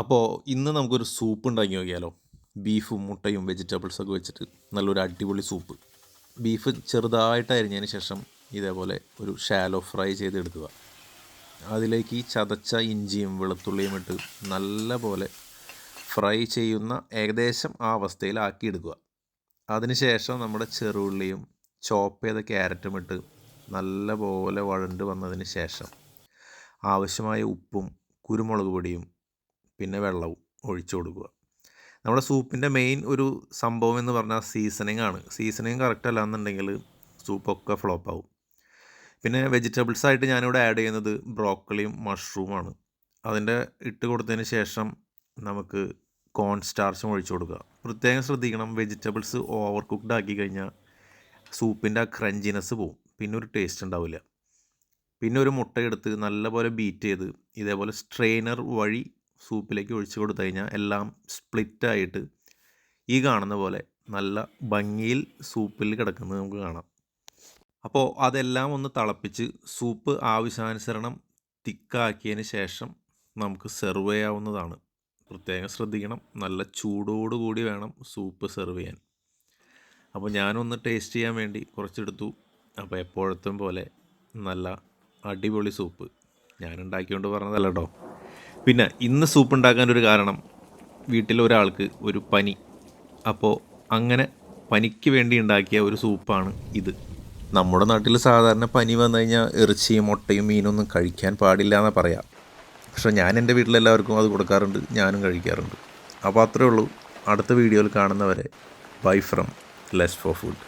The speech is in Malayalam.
അപ്പോൾ ഇന്ന് നമുക്കൊരു സൂപ്പ് ഉണ്ടാക്കി നോക്കിയാലോ. ബീഫും മുട്ടയും വെജിറ്റബിൾസൊക്കെ വെച്ചിട്ട് നല്ലൊരു അടിപൊളി സൂപ്പ്. ബീഫ് ചെറുതായിട്ട് അരിഞ്ഞതിന് ശേഷം ഇതേപോലെ ഒരു ഷാലോ ഫ്രൈ ചെയ്തെടുക്കുക. അതിലേക്ക് ഈ ചതച്ച ഇഞ്ചിയും വെളുത്തുള്ളിയും ഇട്ട് നല്ല പോലെ ഫ്രൈ ചെയ്യുന്ന ഏകദേശം ആ അവസ്ഥയിലാക്കി എടുക്കുക. അതിനുശേഷം നമ്മുടെ ചെറുള്ളിയും ചോപ്പ് ചെയ്ത ക്യാരറ്റും ഇട്ട് നല്ല പോലെ വഴണ്ട് വന്നതിന് ശേഷം ആവശ്യമായ ഉപ്പും കുരുമുളക് പൊടിയും പിന്നെ വെള്ളവും ഒഴിച്ചു കൊടുക്കുക. നമ്മുടെ സൂപ്പിൻ്റെ മെയിൻ ഒരു സംഭവം എന്ന് പറഞ്ഞാൽ സീസണിങ് ആണ്. സീസണിങ് കറക്റ്റ് അല്ല എന്നുണ്ടെങ്കിൽ സൂപ്പൊക്കെ ഫ്ലോപ്പാവും. പിന്നെ വെജിറ്റബിൾസ് ആയിട്ട് ഞാനിവിടെ ആഡ് ചെയ്യുന്നത് ബ്രോക്കളിയും മഷ്റൂമാണ്. അതിൻ്റെ ഇട്ട് കൊടുത്തതിന് ശേഷം നമുക്ക് കോൺ സ്റ്റാർച്ചും ഒഴിച്ചു കൊടുക്കുക. പ്രത്യേകം ശ്രദ്ധിക്കണം, വെജിറ്റബിൾസ് ഓവർ കുക്ക്ഡ് ആക്കി കഴിഞ്ഞാൽ സൂപ്പിൻ്റെ ആ ക്രഞ്ചിനെസ് പോവും, പിന്നെ ഒരു ടേസ്റ്റ് ഉണ്ടാവില്ല. പിന്നെ ഒരു മുട്ടയെടുത്ത് നല്ലപോലെ ബീറ്റ് ചെയ്ത് ഇതേപോലെ സ്ട്രെയിനർ വഴി സൂപ്പിലേക്ക് ഒഴിച്ച് കൊടുത്തു കഴിഞ്ഞാൽ എല്ലാം സ്പ്ലിറ്റായിട്ട് ഈ കാണുന്ന പോലെ നല്ല ഭംഗിയിൽ സൂപ്പിൽ കിടക്കുന്നത് നമുക്ക് കാണാം. അപ്പോൾ അതെല്ലാം ഒന്ന് തിളപ്പിച്ച് സൂപ്പ് ആവശ്യാനുസരണം തിക്കാക്കിയതിന് ശേഷം നമുക്ക് സെർവ് ചെയ്യാവുന്നതാണ്. പ്രത്യേകം ശ്രദ്ധിക്കണം, നല്ല ചൂടോടുകൂടി വേണം സൂപ്പ് സെർവ് ചെയ്യാൻ. അപ്പോൾ ഞാനൊന്ന് ടേസ്റ്റ് ചെയ്യാൻ വേണ്ടി കുറച്ചെടുത്തു. അപ്പോൾ എപ്പോഴത്തും പോലെ നല്ല അടിപൊളി സൂപ്പ് ഞാൻ ഉണ്ടാക്കിക്കൊണ്ട് പറഞ്ഞതല്ല കേട്ടോ. പിന്നെ ഇന്ന് സൂപ്പ് ഉണ്ടാക്കാനൊരു കാരണം, വീട്ടിലൊരാൾക്ക് ഒരു പനി. അപ്പോൾ അങ്ങനെ പനിക്ക് വേണ്ടി ഉണ്ടാക്കിയ ഒരു സൂപ്പാണ് ഇത്. നമ്മുടെ നാട്ടിൽ സാധാരണ പനി വന്നു കഴിഞ്ഞാൽ ഇറച്ചിയും മുട്ടയും മീനൊന്നും കഴിക്കാൻ പാടില്ല എന്നാണ് പറയാം. പക്ഷേ ഞാൻ എൻ്റെ വീട്ടിലെല്ലാവർക്കും അത് കൊടുക്കാറുണ്ട്, ഞാനും കഴിക്കാറുണ്ട്. അപ്പോൾ അത്രേ ഉള്ളൂ. അടുത്ത വീഡിയോയിൽ കാണുന്നവരെ bye from less for food.